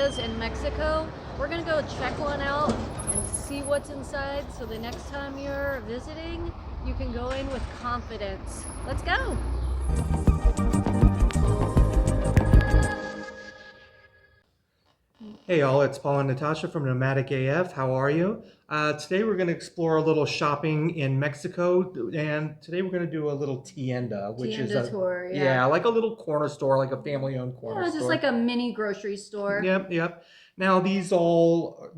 tiendas in Mexico. We're gonna go check one out and see what's inside, so the next time you're visiting, you can go in with confidence. Let's go. Hey y'all, it's Paul and Natasha from Nomadic-AF. How are you? Today we're going to explore a little shopping in Mexico, and today we're going to do a little tienda, which is a tour, like a little corner store, like a family-owned corner store. Just like a mini grocery store. Yep. Now these are all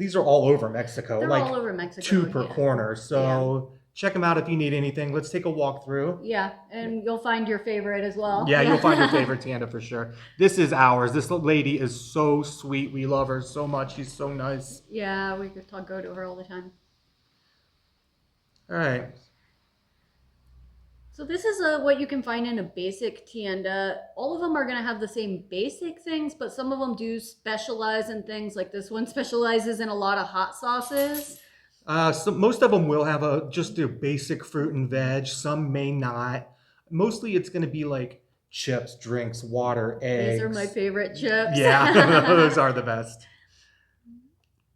over Mexico. They're like all over Mexico. 2 per corner. So check them out if you need anything. Let's take a walk through. Yeah, and you'll find your favorite as well. Yeah, you'll find your favorite tienda for sure. This is ours. This lady is so sweet. We love her so much. She's so nice. Yeah, we could go to her all the time. All right. So this is what you can find in a basic tienda. All of them are going to have the same basic things, but some of them do specialize in things. Like this one specializes in a lot of hot sauces. So most of them will have just their basic fruit and veg. Some may not. Mostly it's going to be like chips, drinks, water, eggs. These are my favorite chips. Yeah, those are the best.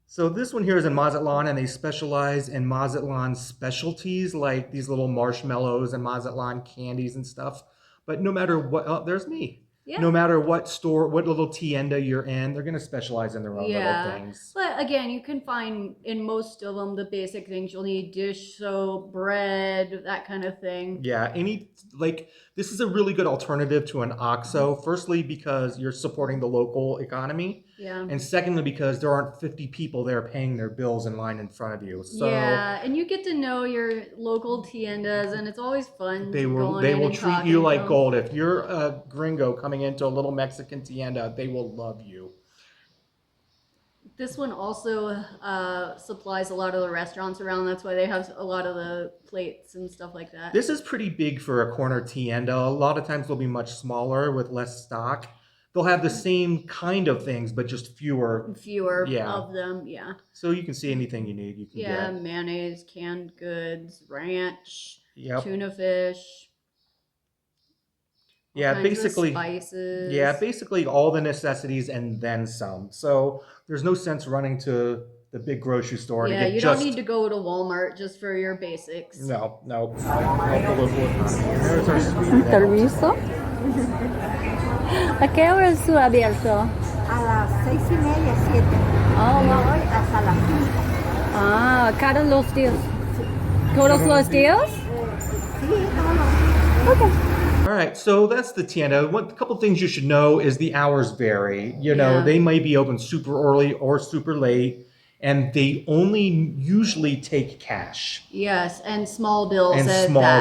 So this one here is in Mazatlan, and they specialize in Mazatlan specialties like these little marshmallows and Mazatlan candies and stuff. But no matter what, there's me. Yeah. No matter what store, what little tienda you're in, they're going to specialize in their own little things. But again, you can find in most of them the basic things you'll need: dish soap, bread, that kind of thing. Yeah, this is a really good alternative to an OXXO. Firstly, because you're supporting the local economy. Yeah. And secondly, because there aren't 50 people there paying their bills in line in front of you. So yeah, and you get to know your local tiendas, and it's always fun. They will treat you like gold. If you're a gringo coming into a little Mexican tienda, they will love you. This one also supplies a lot of the restaurants around. That's why they have a lot of the plates and stuff like that. This is pretty big for a corner tienda. A lot of times they'll be much smaller with less stock. They'll have the same kind of things, but just fewer of them, yeah. So you can see anything you need, you can get. Mayonnaise, canned goods, ranch, yep. Tuna fish. Yeah, basically spices. Yeah, basically all the necessities and then some. So there's no sense running to the big grocery store to get you don't need to go to Walmart just for your basics. No. There's our sweet ¿A qué hora es su abierto? A las 6:30, 7. Oh, Y hoy hasta las 5. Ah, cada los días. ¿Todos los días? Sí, todos. Okay. All right, so that's the tienda. A couple things you should know is the hours vary. They may be open super early or super late, and they only usually take cash. Yes, and small bills.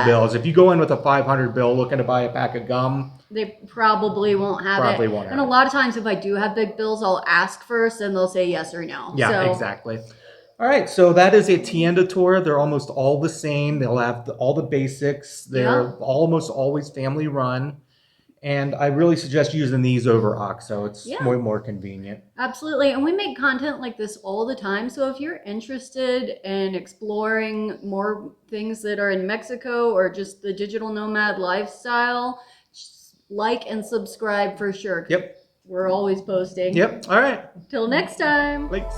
Bills. If you go in with a 500 bill looking to buy a pack of gum, they probably won't have it. And a lot of times if I do have big bills, I'll ask first and they'll say yes or no. Yeah, exactly. All right, so that is a tienda tour. They're almost all the same. They'll have all the basics. They're almost always family run. And I really suggest using these over OXXO. It's way more convenient. Absolutely. And we make content like this all the time. So if you're interested in exploring more things that are in Mexico or just the digital nomad lifestyle, like and subscribe for sure. Yep. We're always posting. Yep. All right. Till next time. Thanks.